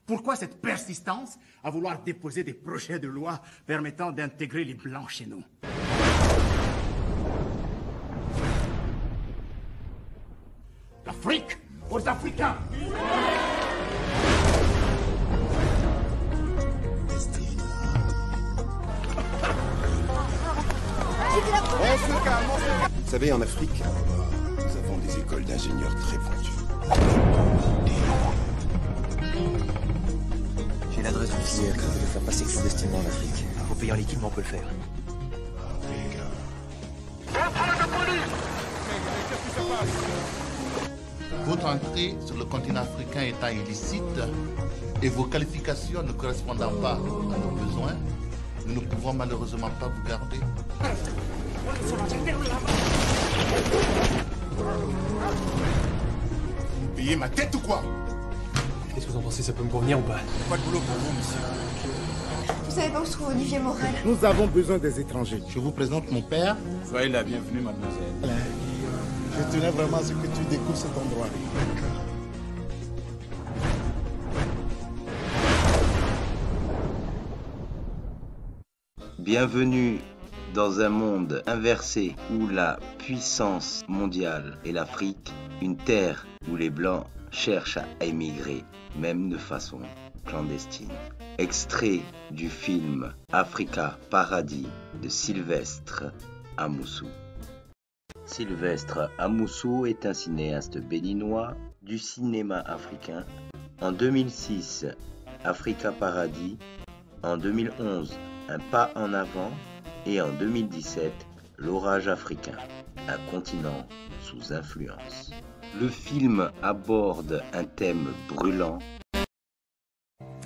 Pourquoi cette persistance à vouloir déposer des projets de loi permettant d'intégrer les Blancs chez nous? L'Afrique aux Africains! Vous savez, en Afrique, nous avons des écoles d'ingénieurs très pointues. J'ai l'adresse d'une filière qui veut faire passer clandestinement en Afrique. Faut payer en liquide, mais on peut le faire. Votre entrée sur le continent africain étant illicite et vos qualifications ne correspondant pas à nos besoins, nous ne pouvons malheureusement pas vous garder. Vous payez ma tête ou quoi? Qu'est-ce que vous en pensez? Ça peut me convenir ou pas? Pas de boulot pour vous, monsieur. Vous savez pas où se trouve Olivier Morel? Nous avons besoin des étrangers. Je vous présente mon père. Soyez la bienvenue, mademoiselle. Je tenais vraiment à ce que tu découvres cet endroit. Bienvenue dans un monde inversé où la puissance mondiale est l'Afrique, une terre où les Blancs cherchent à émigrer, même de façon clandestine. Extrait du film Africa Paradis de Sylvestre Amoussou. Sylvestre Amoussou est un cinéaste béninois du cinéma africain. En 2006, Africa Paradis. En 2011, Un pas en avant. Et en 2017, L'orage africain, un continent sous influence. Le film aborde un thème brûlant.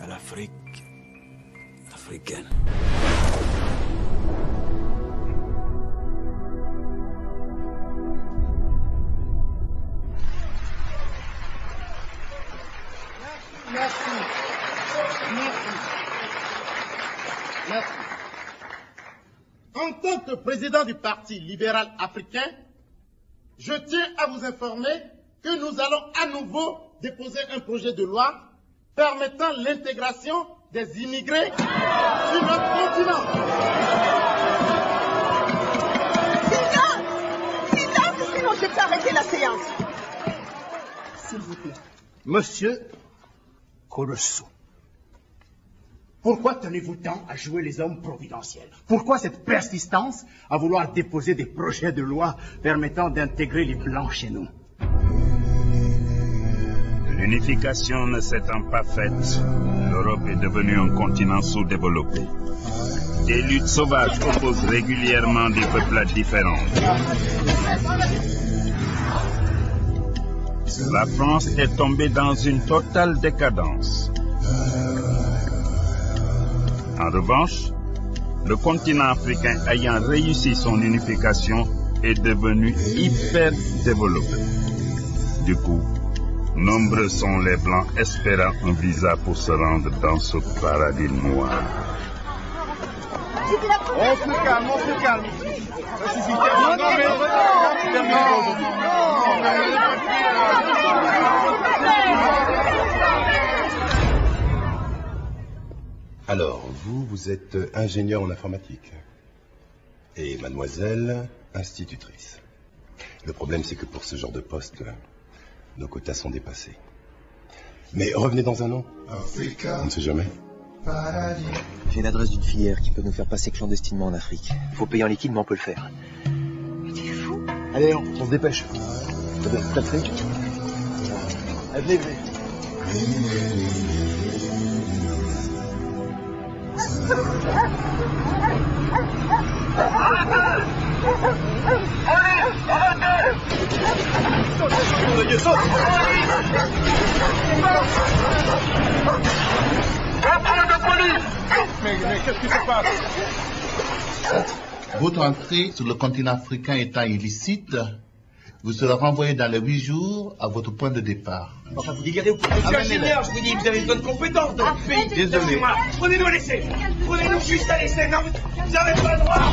À l'Afrique africaine. Merci. En tant que président du Parti libéral africain, je tiens à vous informer que nous allons à nouveau déposer un projet de loi permettant l'intégration des immigrés sur notre continent. Silence, sinon je peux arrêter la séance. S'il vous plaît. Monsieur Colosso, pourquoi tenez-vous tant à jouer les hommes providentiels? Pourquoi cette persistance à vouloir déposer des projets de loi permettant d'intégrer les Blancs chez nous? L'unification ne s'étant pas faite, l'Europe est devenue un continent sous-développé. Des luttes sauvages opposent régulièrement des peuplades différents. La France est tombée dans une totale décadence. En revanche, le continent africain ayant réussi son unification est devenu hyper développé. Du coup, nombreux sont les Blancs espérant un visa pour se rendre dans ce paradis noir. On se calme, on se calme. Alors, vous êtes ingénieur en informatique. Et mademoiselle, institutrice. Le problème, c'est que pour ce genre de poste, nos quotas sont dépassés. Mais revenez dans un an. On ne sait jamais. J'ai l'adresse d'une filière qui peut nous faire passer clandestinement en Afrique. Faut payer en liquide, mais on peut le faire. Mais tu es fou. Allez, on se dépêche. T'as le fric? Venez, venez. Mais qu'est-ce qui se passe? Votre entrée sur le continent africain étant illicite, vous serez renvoyé dans les 8 jours à votre point de départ. Enfin, vous délirez ou quoi? Monsieur ingénieur, je vous dis, vous avez une bonne compétence dans votre pays. Désolé. Prenez-nous à l'essai. Prenez-nous juste à l'essai. Non, vous n'avez pas le droit.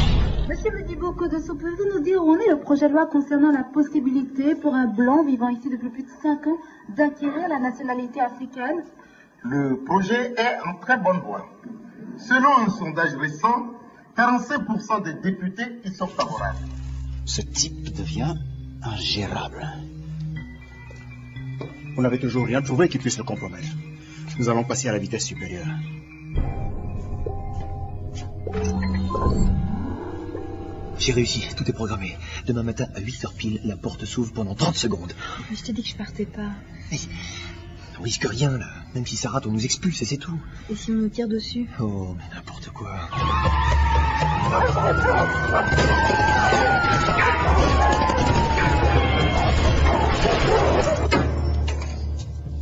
Monsieur Medibo Kodosso, pouvez-vous nous dire où en est le projet de loi concernant la possibilité pour un blanc vivant ici depuis plus de 5 ans d'acquérir la nationalité africaine? Le projet est en très bonne voie. Selon un sondage récent, 45% des députés y sont favorables. Ce type devient ingérable. Vous n'avez toujours rien trouvé qui puisse le compromettre. Nous allons passer à la vitesse supérieure. J'ai réussi, tout est programmé. Demain matin à 8h pile, la porte s'ouvre pendant 30 secondes. Mais je t'ai dit que je partais pas. Mais on risque rien là. Même si ça rate, on nous expulse et c'est tout. Et si on nous tire dessus? Oh, mais n'importe quoi.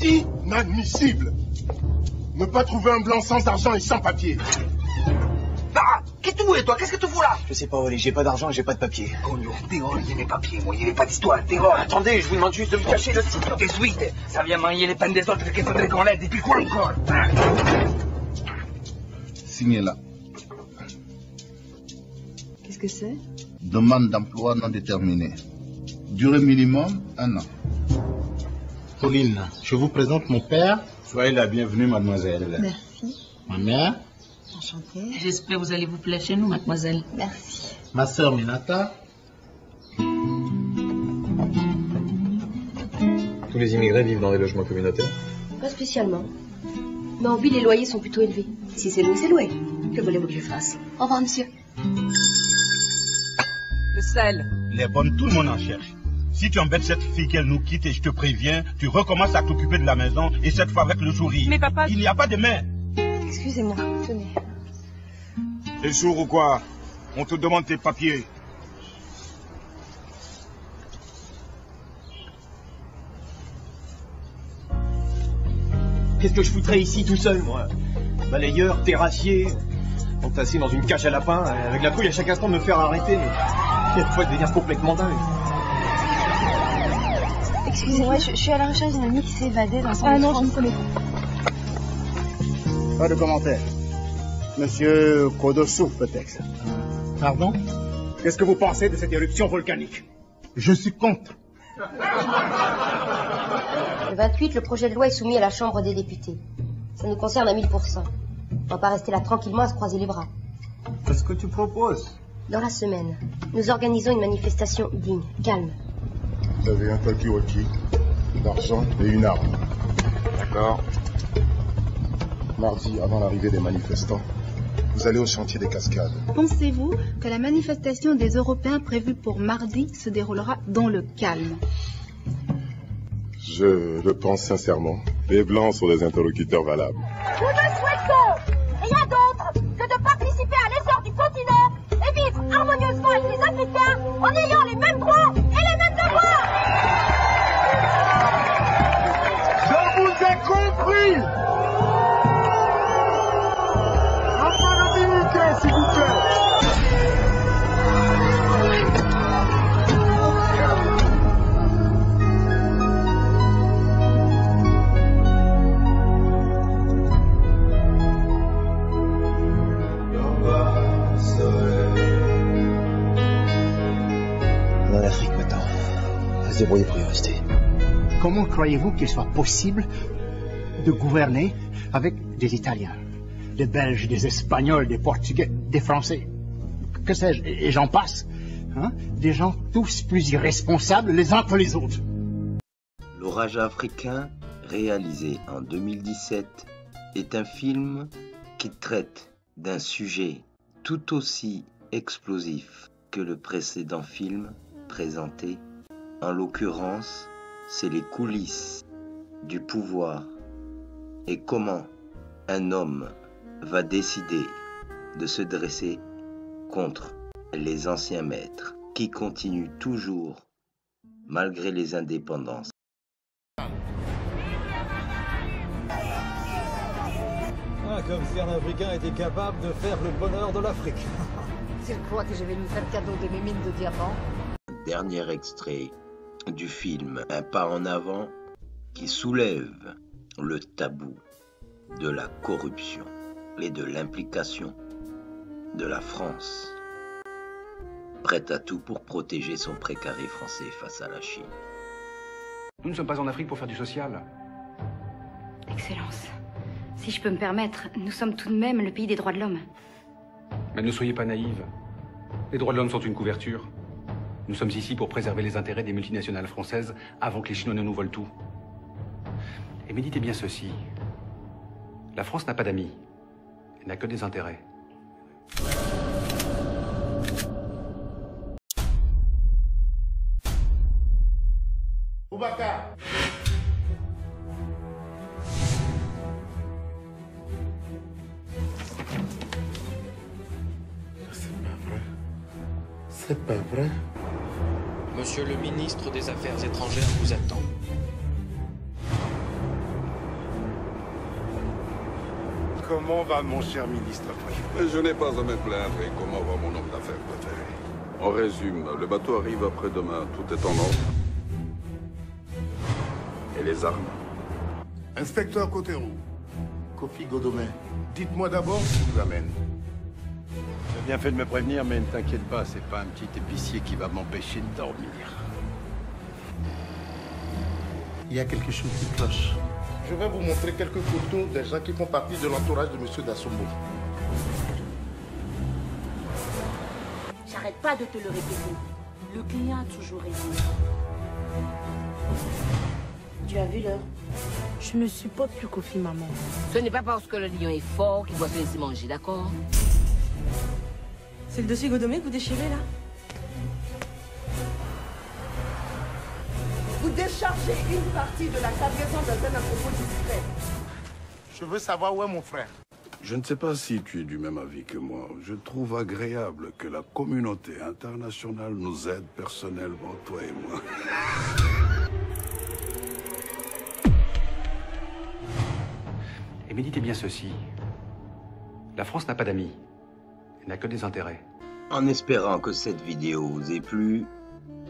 Inadmissible! Ne pas trouver un blanc sans argent et sans papier. Ah, qu'est-ce que tu voulais, toi? Qu'est-ce que tu fous là? Je sais pas, Oli, j'ai pas d'argent et j'ai pas de papier. Coño, dehors, il y a les papiers, moi, il n'y a pas d'histoire, dehors. Attendez, je vous demande juste de me cacher le titre des suites. Ça vient manier les peines des autres qu'il faudrait qu'on l'aide, et puis quoi encore? Signez là. Qu'est-ce que c'est? Demande d'emploi non déterminée. Durée minimum, 1 an. Pauline, je vous présente mon père. Soyez la bienvenue, mademoiselle. Merci. Ma mère. Enchantée. J'espère que vous allez vous plaire chez nous, mademoiselle. Merci. Ma sœur Minata. Tous les immigrés vivent dans des logements communautaires? Pas spécialement. Mais en ville, les loyers sont plutôt élevés. Si c'est loué, c'est loué. Que voulez-vous que je fasse? Au revoir, monsieur. Le sel. Les bonnes, tout le monde en cherche. Si tu embêtes cette fille qu'elle nous quitte et je te préviens, tu recommences à t'occuper de la maison et cette fois avec le sourire. Mais papa... Il n'y a pas de main. Excusez-moi, tenez. T'es sourd ou quoi? On te demande tes papiers. Qu'est-ce que je foutrais ici tout seul, moi? Balayeur, terrassier, entassé dans une cage à lapins, avec la trouille à chaque instant de me faire arrêter. Mais il faut devenir complètement dingue. Excusez-moi, je suis à la recherche d'un ami qui s'est évadé dans son... Ah non, je ne connais pas. Pas de commentaire. Monsieur Kodosouf, peut-être. Pardon? Qu'est-ce que vous pensez de cette éruption volcanique? Je suis contre. Le 28, le projet de loi est soumis à la Chambre des députés. Ça nous concerne à 1000%. On va pas rester là tranquillement à se croiser les bras. Qu'est-ce que tu proposes? Dans la semaine, nous organisons une manifestation digne, calme. Vous avez un talkie-walkie, de l'argent et une arme. D'accord. Mardi, avant l'arrivée des manifestants, vous allez au chantier des cascades. Pensez-vous que la manifestation des Européens prévue pour mardi se déroulera dans le calme? Je le pense sincèrement. Les Blancs sont des interlocuteurs valables. Nous ne souhaitons rien d'autre que de participer à l'essor du continent et vivre harmonieusement avec les Africains en ayant les mêmes droits et les mêmes devoirs. Je vous ai compris. Un peu de dignité, s'il vous plaît. En Afrique maintenant, à se débrouiller pour y rester. Comment croyez-vous qu'il soit possible de gouverner avec des Italiens, des Belges, des Espagnols, des Portugais, des Français, que sais-je, et j'en passe, hein? Des gens tous plus irresponsables les uns que les autres. L'orage africain, réalisé en 2017, est un film qui traite d'un sujet tout aussi explosif que le précédent film présenté. En l'occurrence, c'est les coulisses du pouvoir et comment un homme va décider de se dresser contre les anciens maîtres qui continuent toujours, malgré les indépendances. Ah, comme si un Africain était capable de faire le bonheur de l'Afrique. Tu crois que je vais lui faire cadeau de mes mines de diamants? Dernier extrait du film Un pas en avant qui soulève le tabou de la corruption et de l'implication de la France, prête à tout pour protéger son précaré français face à la Chine. Nous ne sommes pas en Afrique pour faire du social. Excellence. Si je peux me permettre, nous sommes tout de même le pays des droits de l'homme. Mais ne soyez pas naïve. Les droits de l'homme sont une couverture. Nous sommes ici pour préserver les intérêts des multinationales françaises avant que les Chinois ne nous volent tout. Et méditez bien ceci. La France n'a pas d'amis. Elle n'a que des intérêts. Boubacar. C'est pas vrai. Monsieur le ministre des Affaires étrangères vous attend. Comment va mon cher ministre? Je n'ai pas à me plaindre. Et comment va mon homme d'affaires préféré? En résumé, le bateau arrive après-demain. Tout est en ordre. Et les armes? Inspecteur Cotero. Kofi Godomé. Dites-moi d'abord ce qui vous amène. Tu as bien fait de me prévenir, mais ne t'inquiète pas, c'est pas un petit épicier qui va m'empêcher de dormir. Il y a quelque chose qui cloche. Je vais vous montrer quelques photos des gens qui font partie de l'entourage de M. Dassombo. J'arrête pas de te le répéter. Le client a toujours raison. Tu as vu l'heure? Je me supporte plus Kofi, maman. Ce n'est pas parce que le lion est fort qu'il doit se laisser manger, d'accord? C'est le dossier Godomé que vous déchirez, là? Vous déchargez une partie de la cargaison dans un entrepôt discret. Je veux savoir où est mon frère. Je ne sais pas si tu es du même avis que moi. Je trouve agréable que la communauté internationale nous aide personnellement, toi et moi. Et méditez bien ceci. La France n'a pas d'amis. Elle n'a que des intérêts. En espérant que cette vidéo vous ait plu,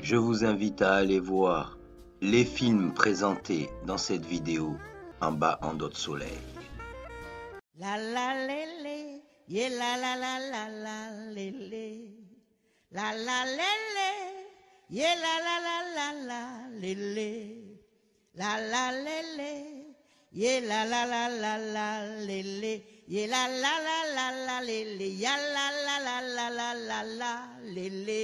je vous invite à aller voir les films présentés dans cette vidéo en bas en dos de soleil. La la lélé, yeah la la la la la lélé. La la lélé, yeah la la la la la lélé. La la lélé, yeah la la la la la lélé. Yeah la la la la la lélé, ya la la la la la la la lélé.